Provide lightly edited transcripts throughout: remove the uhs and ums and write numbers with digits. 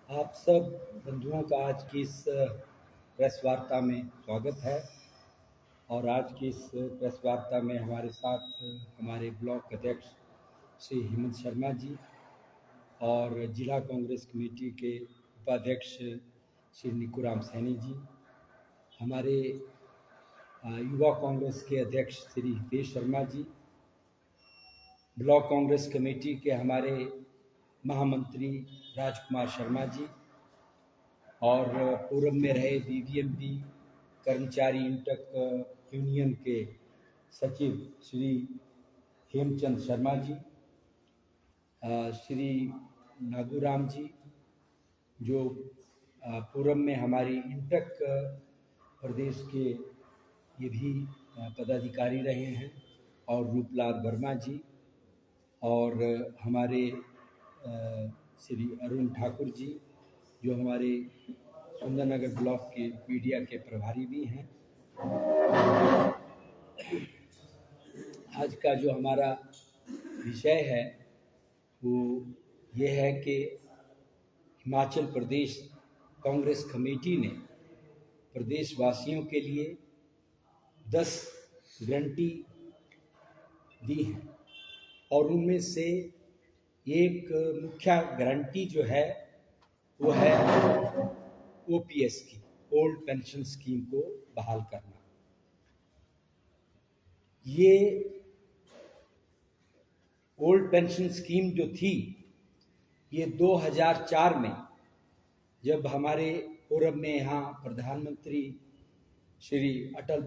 आप सब बंधुओं का आज की इस प्रेस वार्ता में स्वागत है। और आज की इस प्रेस वार्ता में हमारे साथ हमारे ब्लॉक अध्यक्ष श्री हेमंत शर्मा जी और जिला कांग्रेस कमेटी के उपाध्यक्ष श्री निकुराम सैनी जी, हमारे युवा कांग्रेस के अध्यक्ष श्री हितेश शर्मा जी, ब्लॉक कांग्रेस कमेटी के हमारे महामंत्री राजकुमार शर्मा जी और पूर्व में रहे बीबीएमबी कर्मचारी इंटक यूनियन के सचिव श्री हेमचंद शर्मा जी, श्री नागूराम जी जो पूर्व में हमारी इंटक प्रदेश के ये भी पदाधिकारी रहे हैं, और रूपलाल वर्मा जी, और हमारे श्री अरुण ठाकुर जी जो हमारे सुंदरनगर ब्लॉक के मीडिया के प्रभारी भी हैं। आज का जो हमारा विषय है वो ये है कि हिमाचल प्रदेश कांग्रेस कमेटी ने प्रदेशवासियों के लिए 10 गारंटी दी हैं, और उनमें से एक मुख्य गारंटी जो है वो है ओपीएस की, ओल्ड पेंशन स्कीम को बहाल करना। ये ओल्ड पेंशन स्कीम जो थी ये 2004 में जब हमारे पूर्व में यहाँ प्रधानमंत्री श्री अटल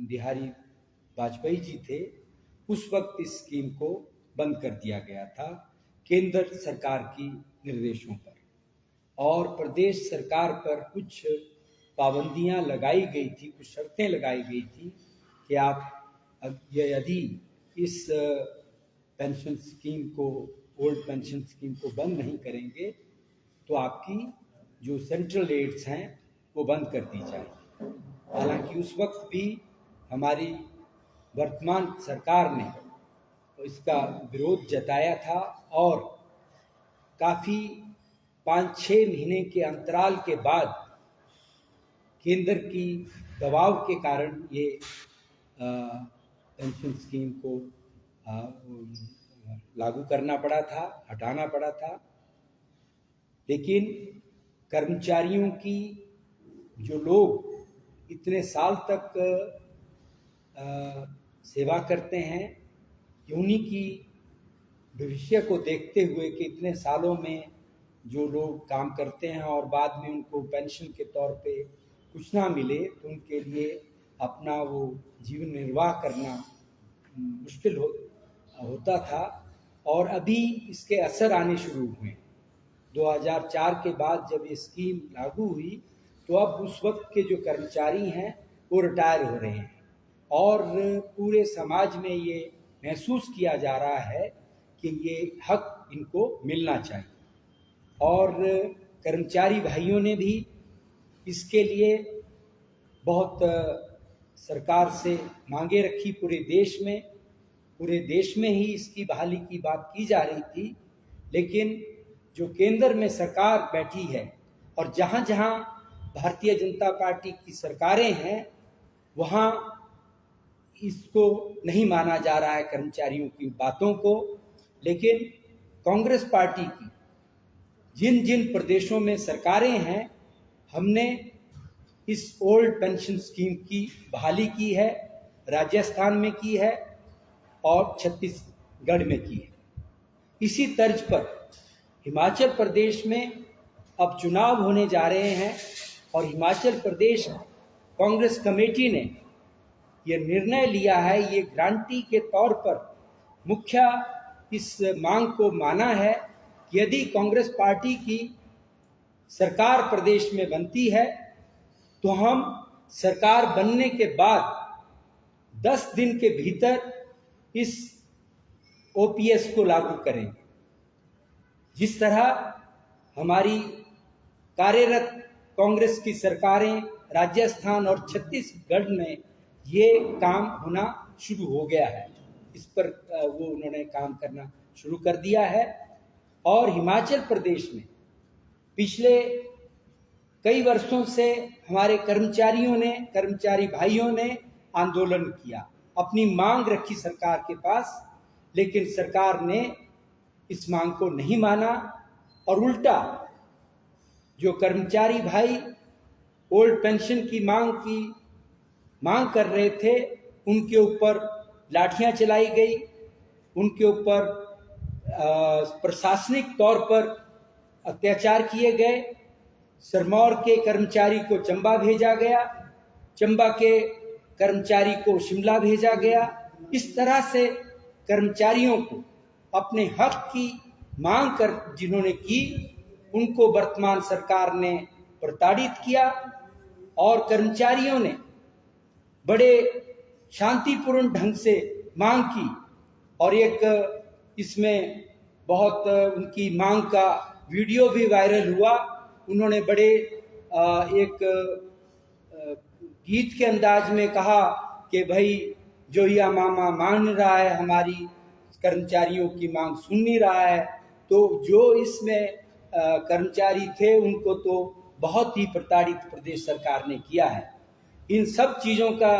बिहारी वाजपेयी जी थे, उस वक्त इस स्कीम को बंद कर दिया गया था केंद्र सरकार की निर्देशों पर, और प्रदेश सरकार पर कुछ पाबंदियां लगाई गई थी, कुछ शर्तें लगाई गई थी कि आप यदि इस पेंशन स्कीम को, ओल्ड पेंशन स्कीम को बंद नहीं करेंगे तो आपकी जो सेंट्रल एड्स हैं वो बंद कर दी जाएगी। हालांकि उस वक्त भी हमारी वर्तमान सरकार ने इसका विरोध जताया था, और काफ़ी 5-6 महीने के अंतराल के बाद केंद्र की दबाव के कारण ये पेंशन स्कीम को लागू करना पड़ा था, हटाना पड़ा था। लेकिन कर्मचारियों की, जो लोग इतने साल तक सेवा करते हैं, उन्हीं की भविष्य को देखते हुए कि इतने सालों में जो लोग काम करते हैं और बाद में उनको पेंशन के तौर पे कुछ ना मिले, तो उनके लिए अपना वो जीवन निर्वाह करना मुश्किल होता था। और अभी इसके असर आने शुरू हुए। 2004 के बाद जब ये स्कीम लागू हुई तो अब उस वक्त के जो कर्मचारी हैं वो रिटायर हो रहे हैं, और पूरे समाज में ये महसूस किया जा रहा है कि ये हक इनको मिलना चाहिए। और कर्मचारी भाइयों ने भी इसके लिए बहुत सरकार से मांगे रखी। पूरे देश में ही इसकी बहाली की बात की जा रही थी, लेकिन जो केंद्र में सरकार बैठी है और जहाँ जहाँ भारतीय जनता पार्टी की सरकारें हैं वहाँ इसको नहीं माना जा रहा है, कर्मचारियों की बातों को। लेकिन कांग्रेस पार्टी की जिन जिन प्रदेशों में सरकारें हैं, हमने इस ओल्ड पेंशन स्कीम की बहाली की है, राजस्थान में की है और छत्तीसगढ़ में की है। इसी तर्ज पर हिमाचल प्रदेश में अब चुनाव होने जा रहे हैं, और हिमाचल प्रदेश कांग्रेस कमेटी ने ये निर्णय लिया है, ये गारंटी के तौर पर मुख्य इस मांग को माना है कि यदि कांग्रेस पार्टी की सरकार प्रदेश में बनती है तो हम सरकार बनने के बाद 10 दिन के भीतर इस ओपीएस को लागू करेंगे। जिस तरह हमारी कार्यरत कांग्रेस की सरकारें राजस्थान और छत्तीसगढ़ में ये काम होना शुरू हो गया है, इस पर वो उन्होंने काम करना शुरू कर दिया है। और हिमाचल प्रदेश में पिछले कई वर्षों से हमारे कर्मचारी भाइयों ने आंदोलन किया, अपनी मांग रखी सरकार के पास, लेकिन सरकार ने इस मांग को नहीं माना और उल्टा जो कर्मचारी भाई ओल्ड पेंशन की मांग कर रहे थे, उनके ऊपर लाठियां चलाई गई, उनके ऊपर प्रशासनिक तौर पर अत्याचार किए गए। सिरमौर के कर्मचारी को चंबा भेजा गया, चंबा के कर्मचारी को शिमला भेजा गया। इस तरह से कर्मचारियों को अपने हक की मांग कर जिन्होंने की, उनको वर्तमान सरकार ने प्रताड़ित किया और कर्मचारियों ने बड़े शांतिपूर्ण ढंग से मांग की और एक इसमें बहुत उनकी मांग का वीडियो भी वायरल हुआ। उन्होंने बड़े एक गीत के अंदाज में कहा कि भाई जो या मामा मान रहा है, हमारी कर्मचारियों की मांग सुन नहीं रहा है। तो जो इसमें कर्मचारी थे उनको तो बहुत ही प्रताड़ित प्रदेश सरकार ने किया है। इन सब चीज़ों का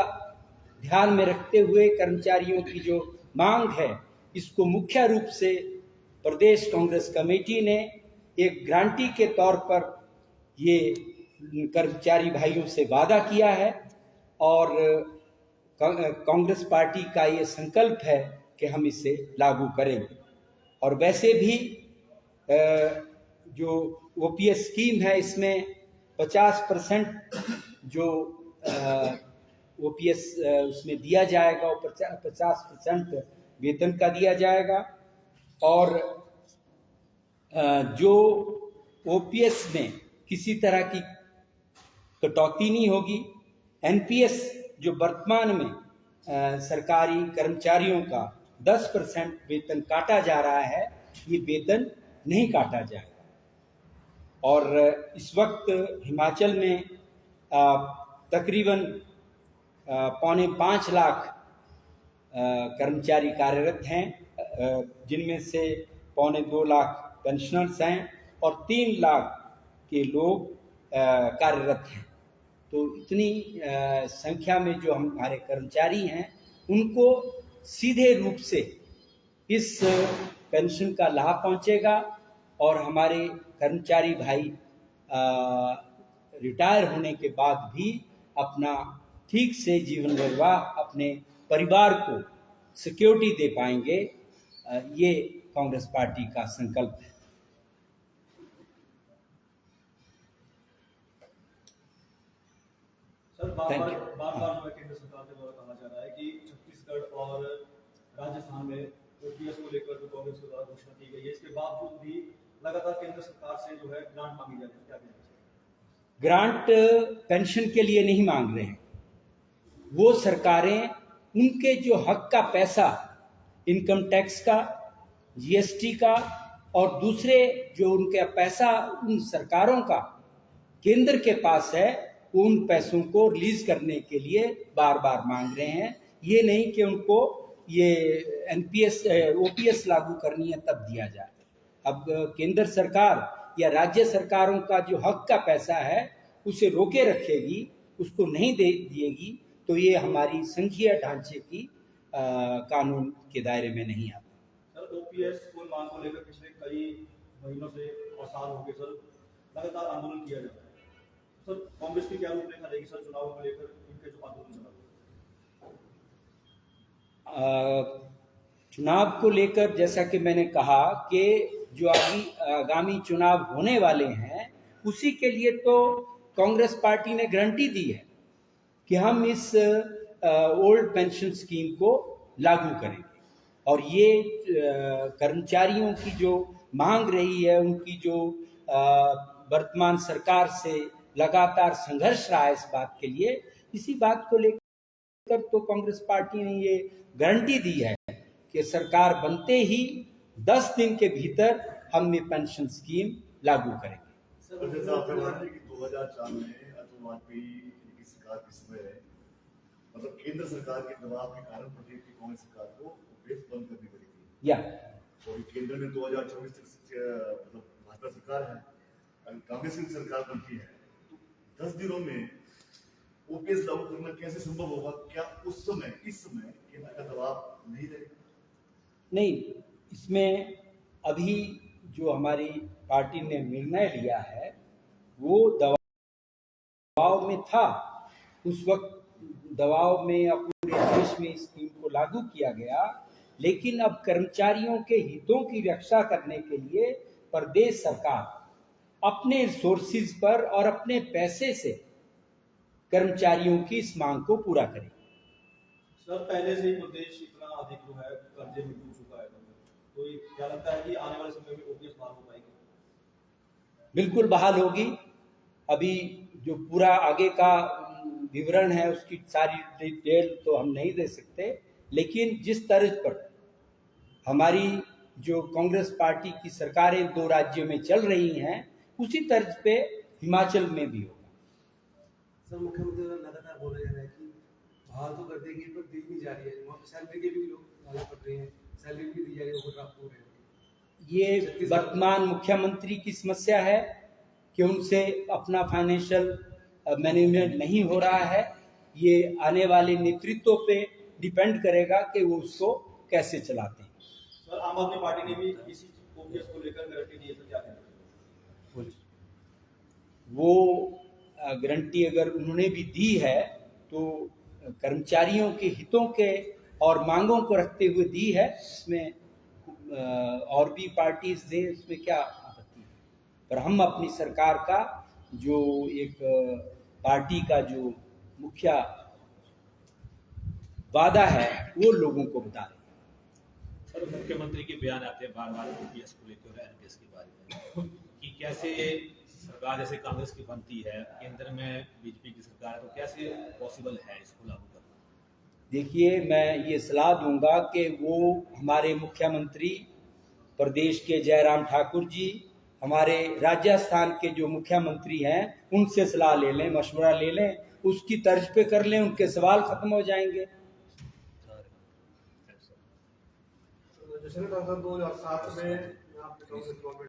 ध्यान में रखते हुए कर्मचारियों की जो मांग है, इसको मुख्य रूप से प्रदेश कांग्रेस कमेटी ने एक गारंटी के तौर पर ये कर्मचारी भाइयों से वादा किया है और कांग्रेस पार्टी का ये संकल्प है कि हम इसे लागू करेंगे। और वैसे भी जो ओपीएस स्कीम है, इसमें 50% जो ओपीएस उसमें दिया जाएगा, और 50% वेतन का दिया जाएगा। और जो ओपीएस में किसी तरह की कटौती नहीं होगी। एनपीएस जो वर्तमान में सरकारी कर्मचारियों का 10% वेतन काटा जा रहा है, ये वेतन नहीं काटा जाएगा। और इस वक्त हिमाचल में तकरीबन 4.25 लाख कर्मचारी कार्यरत हैं, जिनमें से 2.25 लाख पेंशनर्स हैं और 3 लाख के लोग कार्यरत हैं। तो इतनी संख्या में जो हमारे कर्मचारी हैं, उनको सीधे रूप से इस पेंशन का लाभ पहुंचेगा और हमारे कर्मचारी भाई रिटायर होने के बाद भी अपना ठीक से जीवन निर्वाह, अपने परिवार को सिक्योरिटी दे पाएंगे। ये कांग्रेस पार्टी का संकल्प है। सर, बार-बार केंद्र सरकार के द्वारा कहा जा रहा है कि छत्तीसगढ़ और राजस्थान में ओपीएस को लेकर जो कांग्रेस के द्वारा घोषणा की गई है, इसके बावजूद भी लगातार केंद्र सरकार से जो है ग्रांट मांगी जा रही है, क्या कहना चाहिए? ग्रांट पेंशन के लिए नहीं मांग रहे हैं, वो सरकारें उनके जो हक का पैसा, इनकम टैक्स का, जीएसटी का और दूसरे जो उनका पैसा उन सरकारों का केंद्र के पास है, उन पैसों को रिलीज करने के लिए बार बार मांग रहे हैं। ये नहीं कि उनको ये एनपीएस ओपीएस लागू करनी है तब दिया जाए। अब केंद्र सरकार या राज्य सरकारों का जो हक का पैसा है उसे रोके रखेगी, उसको नहीं दे दिएगी, तो ये हमारी संघीय ढांचे की कानून के दायरे में नहीं आता। सर, ओपीएस को मांग को लेकर पिछले कई महीनों से और साल हो गए सर, लगातार आंदोलन किया जाता है। सर, कांग्रेस की क्या रूपरेखा रहेगी सर चुनाव को लेकर, इनके जो आंदोलन चला? चुनाव को लेकर जैसा कि मैंने कहा कि जो आगामी चुनाव होने वाले हैं, उसी के लिए तो कांग्रेस पार्टी ने गारंटी दी है कि हम इस ओल्ड पेंशन स्कीम को लागू करेंगे। और ये कर्मचारियों की जो मांग रही है, उनकी जो वर्तमान सरकार से लगातार संघर्ष रहा है इस बात के लिए, इसी बात को लेकर तो कांग्रेस पार्टी ने ये गारंटी दी है कि सरकार बनते ही 10 दिन के भीतर हम ये पेंशन स्कीम लागू करेंगे। सर, जैसा आपने बात की कि 2004 में अटल वाजपेयी की सरकार के समय मतलब केंद्र सरकार के दबाव के कारण प्रदेश की कांग्रेस सरकार को ओपीएस बंद करनी पड़ी थी। या और केंद्र में 2024 तक मतलब भाजपा सरकार है। अगर कांग्रेस की सरकार बनती है तो 10 दिनों में ओपीएस लागू करना कैसे संभव होगा? क्या उस समय इस समय केंद्र का दबाव नहीं रहेगा? नहीं, इसमें अभी जो हमारी पार्टी ने निर्णय लिया है वो दबाव में था। उस वक्त दबाव में या पूरे देश में इस स्कीम को लागू किया गया, लेकिन अब कर्मचारियों के हितों की रक्षा करने के लिए प्रदेश सरकार अपने रिसोर्सिस पर और अपने पैसे से कर्मचारियों की इस मांग को पूरा करेगी। सर, पहले से ही प्रदेश इतना अधिक जो है कर्जे में डूब चुका है, तो ये क्या लगता है कि आने वाले समय में ओपीएस बहाल हो पाएगी? बिल्कुल बहाल होगी। अभी जो पूरा आगे का विवरण है उसकी सारी डिटेल तो हम नहीं दे सकते, लेकिन जिस तर्ज पर हमारी जो कांग्रेस पार्टी की सरकारें 2 राज्यों में चल रही हैं उसी तर्ज पे हिमाचल में भी होगा। सर, मुख्यमंत्री लगातार बोल रहे हैं कि बहाल तो कर देंगे पर दी नहीं जा रही है, वहाँ पे सैलरी के भी लोग गाली पड़ रहे हैं, सैलरी भी दी जा रही है, ओवरड्राफ्ट हो रहे हैं। ये वर्तमान मुख्यमंत्री की समस्या है कि उनसे अपना फाइनेंशियल मैनेजमेंट नहीं हो रहा है। ये आने वाले नेतृत्व पे डिपेंड करेगा कि वो उसको कैसे चलाते हैं। सर, आम आदमी पार्टी ने भी इसी ओपीएस को लेकर गारंटी दी है, तो क्या कहेंगे? वो गारंटी अगर उन्होंने भी दी है तो कर्मचारियों के हितों के और मांगों को रखते हुए दी है। इसमें और भी पार्टीज दे, इसमें क्या आपत्ति है? पर हम अपनी सरकार का जो एक पार्टी का जो मुख्य वादा है वो लोगों को बता रहे हैं। सर, मुख्यमंत्री के बयान आते हैं बार बार ओपीएस को लेकर और एनपीएस के बारे में कि कैसे सरकार जैसे कांग्रेस की बनती है, केंद्र में बीजेपी की सरकार है, तो कैसे पॉसिबल है इसको लागू करना? देखिए, मैं ये सलाह दूंगा कि वो हमारे मुख्यमंत्री प्रदेश के जयराम ठाकुर जी, हमारे राजस्थान के जो मुख्यमंत्री हैं उनसे सलाह ले लें, मशवरा ले लें, उसकी तर्ज पे कर लें, उनके सवाल खत्म हो जाएंगे। जैसे 2007 में यहाँ पे कांग्रेस गवर्नमेंट